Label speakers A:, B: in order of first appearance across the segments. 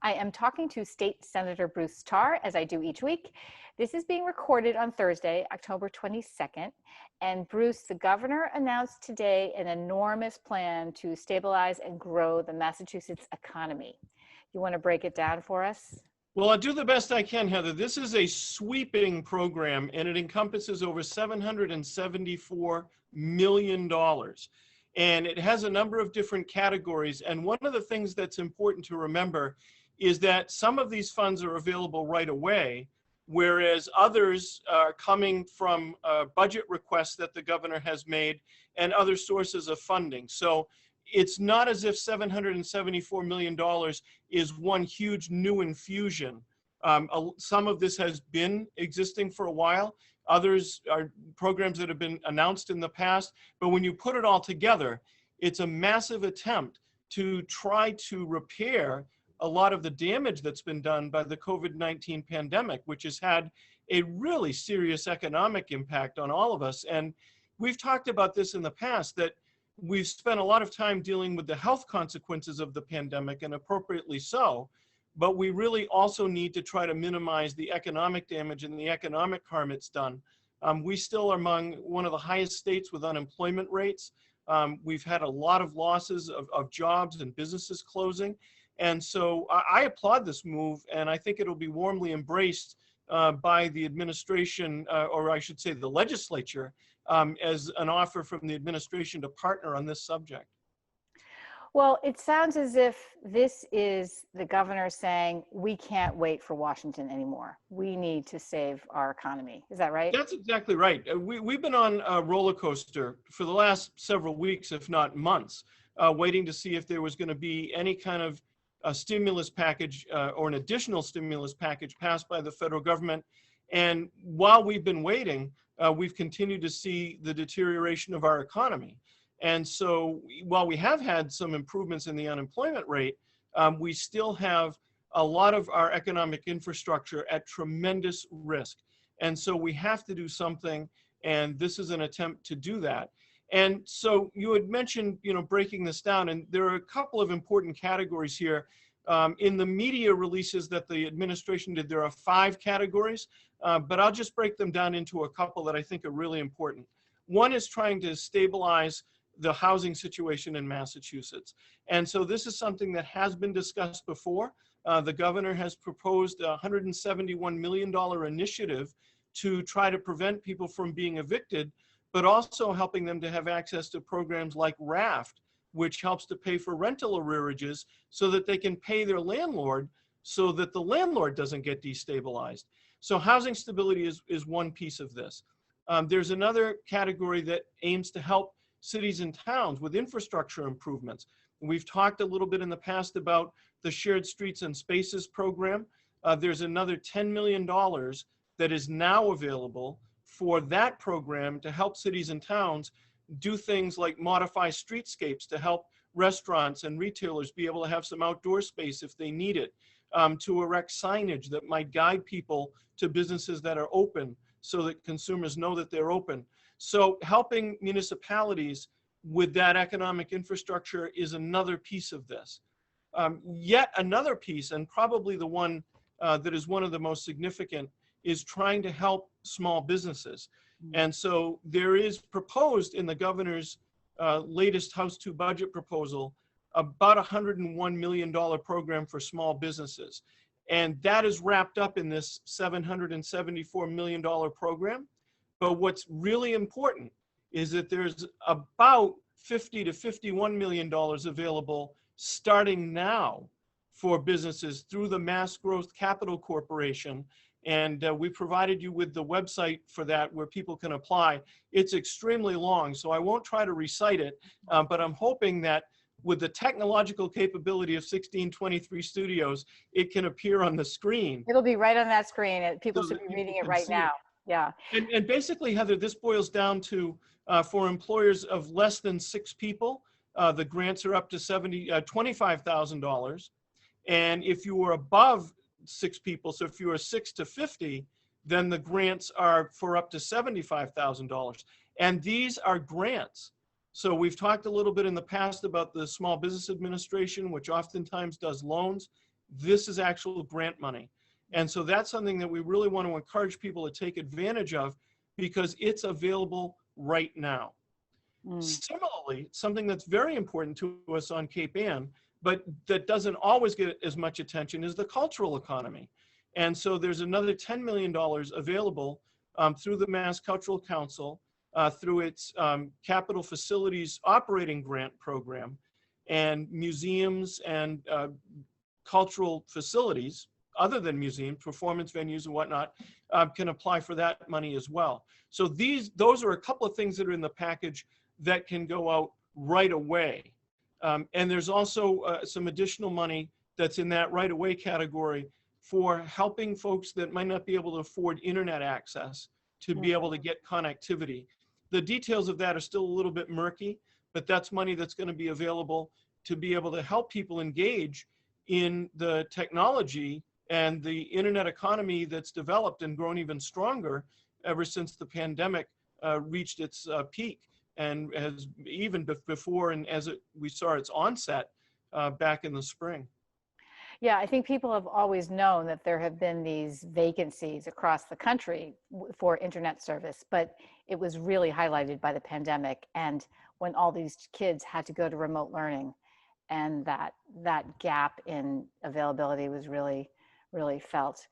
A: I am talking to State Senator Bruce Tarr, as I do each week. This is being recorded on Thursday, October 22nd. And Bruce, the governor announced today an enormous plan to stabilize and grow the Massachusetts economy. You want to break it down for us?
B: Well, I'll do the best I can, Heather. This is a sweeping program, and it encompasses over $774 million. And it has a number of different categories. And one of the things that's important to remember is that some of these funds are available right away, whereas others are coming from budget requests that the governor has made and other sources of funding. So it's not as if $774 million is one huge new infusion. Some of this has been existing for a while. Others are programs that have been announced in the past. But when you put it all together, it's a massive attempt to try to repair a lot of the damage that's been done by the COVID-19 pandemic, which has had a really serious economic impact on all of us. And we've talked about this in the past, that we've spent a lot of time dealing with the health consequences of the pandemic, and appropriately so, but we really also need to try to minimize the economic damage and the economic harm it's done. We still are among one of the highest states with unemployment rates. We've had a lot of losses of jobs and businesses closing. And so I applaud this move, and I think it'll be warmly embraced by the administration, or I should say the legislature, as an offer from the administration to partner on this subject.
A: Well, it sounds as if this is the governor saying, we can't wait for Washington anymore. We need to save our economy. Is that right?
B: That's exactly right. We've been on a roller coaster for the last several weeks, if not months, waiting to see if there was going to be any kind of a stimulus package or an additional stimulus package passed by the federal government. And while we've been waiting, we've continued to see the deterioration of our economy. And so while we have had some improvements in the unemployment rate, we still have a lot of our economic infrastructure at tremendous risk. And so we have to do something, and this is an attempt to do that. And so you had mentioned, breaking this down, and there are a couple of important categories here. In the media releases that the administration did, there are 5 categories, but I'll just break them down into a couple that I think are really important. One is trying to stabilize the housing situation in Massachusetts. And so this is something that has been discussed before. The governor has proposed a $171 million initiative to try to prevent people from being evicted, but also helping them to have access to programs like RAFT, which helps to pay for rental arrearages so that they can pay their landlord so that the landlord doesn't get destabilized. So housing stability is one piece of this. There's another category that aims to help cities and towns with infrastructure improvements. We've talked a little bit in the past about the Shared Streets and Spaces program. There's another $10 million that is now available for that program to help cities and towns do things like modify streetscapes to help restaurants and retailers be able to have some outdoor space if they need it, to erect signage that might guide people to businesses that are open so that consumers know that they're open. So helping municipalities with that economic infrastructure is another piece of this. Yet another piece, and probably the one that is one of the most significant, is trying to help small businesses. And so there is proposed in the governor's latest House 2 budget proposal about $101 million program for small businesses. And that is wrapped up in this $774 million program. But what's really important is that there's about $50 to $51 million available starting now for businesses through the Mass Growth Capital Corporation. And we provided you with the website for that where people can apply. It's extremely long, so I won't try to recite it, but I'm hoping that with the technological capability of 1623 Studios, it can appear on the screen.
A: It'll be right on that screen. People should be reading it right now. Yeah.
B: And basically, Heather, this boils down to for employers of less than 6 people, the grants are up to $25,000. And if you were above 6 people, so if you are 6 to 50, then the grants are for up to $75,000. And these are grants. So we've talked a little bit in the past about the Small Business Administration, which oftentimes does loans. This is actual grant money. And so that's something that we really want to encourage people to take advantage of because it's available right now. Similarly, something that's very important to us on Cape Ann, but that doesn't always get as much attention, is the cultural economy. And so there's another $10 million available through the Mass Cultural Council, through its capital facilities operating grant program, and museums and cultural facilities, other than museums, performance venues and whatnot, can apply for that money as well. So those are a couple of things that are in the package that can go out right away. And there's also some additional money that's in that right away category for helping folks that might not be able to afford internet access to be able to get connectivity. The details of that are still a little bit murky, but that's money that's going to be available to be able to help people engage in the technology and the internet economy that's developed and grown even stronger ever since the pandemic reached its peak, and has even before and as we saw its onset back in the spring.
A: Yeah, I think people have always known that there have been these vacancies across the country for internet service, but it was really highlighted by the pandemic and when all these kids had to go to remote learning, and that gap in availability was really felt.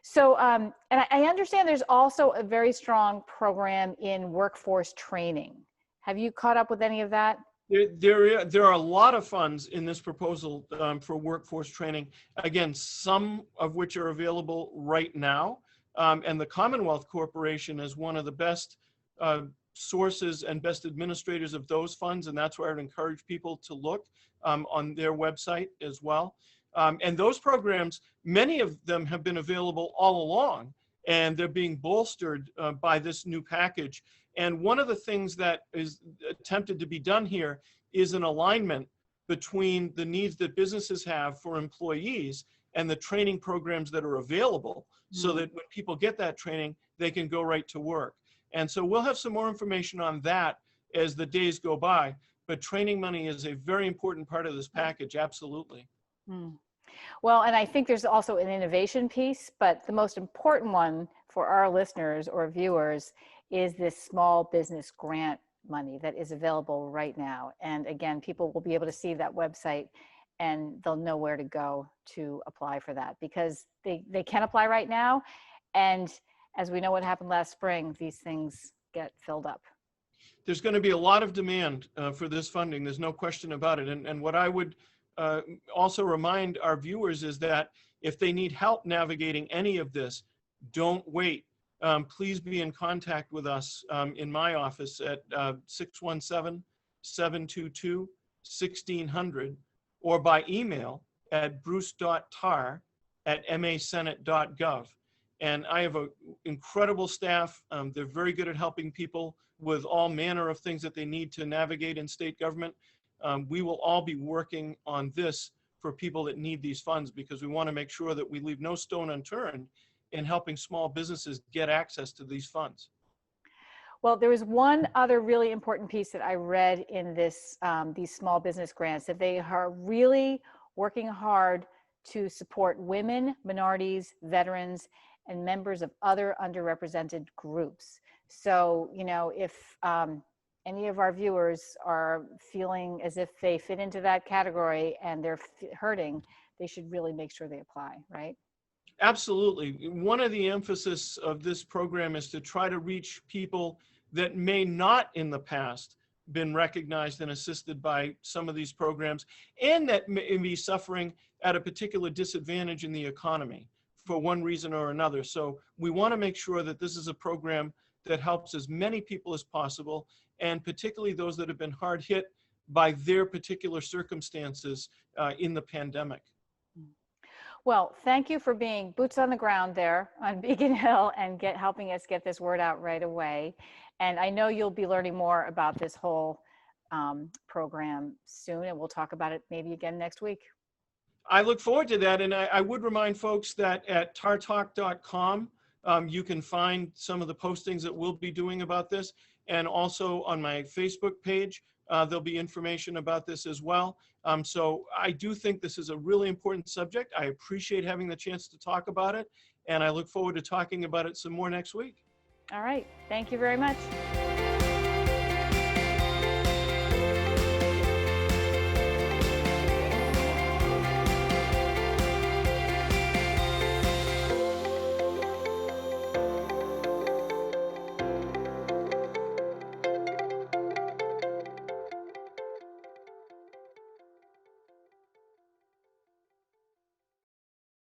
A: So, and I understand there's also a very strong program in workforce training. Have you caught up with any of that?
B: There are a lot of funds in this proposal for workforce training. Again, some of which are available right now. And the Commonwealth Corporation is one of the best sources and best administrators of those funds. And that's where I would encourage people to look on their website as well. And those programs, many of them have been available all along, and they're being bolstered by this new package. And one of the things that is attempted to be done here is an alignment between the needs that businesses have for employees and the training programs that are available, so that when people get that training, they can go right to work. And so we'll have some more information on that as the days go by. But training money is a very important part of this package, absolutely.
A: Well, and I think there's also an innovation piece, but the most important one for our listeners or viewers is this small business grant money that is available right now. And again, people will be able to see that website and they'll know where to go to apply for that, because they can apply right now. And as we know what happened last spring, these things get filled up.
B: There's going to be a lot of demand for this funding. There's no question about it. And what I would also remind our viewers is that if they need help navigating any of this, don't wait. Please be in contact with us in my office at 617-722-1600 or by email at bruce.tarr@masenate.gov. And I have an incredible staff. They're very good at helping people with all manner of things that they need to navigate in state government. We will all be working on this for people that need these funds, because we want to make sure that we leave no stone unturned in helping small businesses get access to these funds.
A: Well, there was one other really important piece that I read in this, these small business grants, that they are really working hard to support women, minorities, veterans, and members of other underrepresented groups. So, you know, if any of our viewers are feeling as if they fit into that category and they're hurting, they should really make sure they apply, right?
B: Absolutely. One of the emphasis of this program is to try to reach people that may not in the past been recognized and assisted by some of these programs, and that may be suffering at a particular disadvantage in the economy for one reason or another. So we want to make sure that this is a program that helps as many people as possible, and particularly those that have been hard hit by their particular circumstances in the pandemic.
A: Well, thank you for being boots on the ground there on Beacon Hill and helping us get this word out right away. And I know you'll be learning more about this whole program soon, and we'll talk about it maybe again next week.
B: I look forward to that. And I would remind folks that at tartalk.com, you can find some of the postings that we'll be doing about this. And also on my Facebook page, There'll be information about this as well. So I do think this is a really important subject. I appreciate having the chance to talk about it, and I look forward to talking about it some more next week.
A: All right. Thank you very much.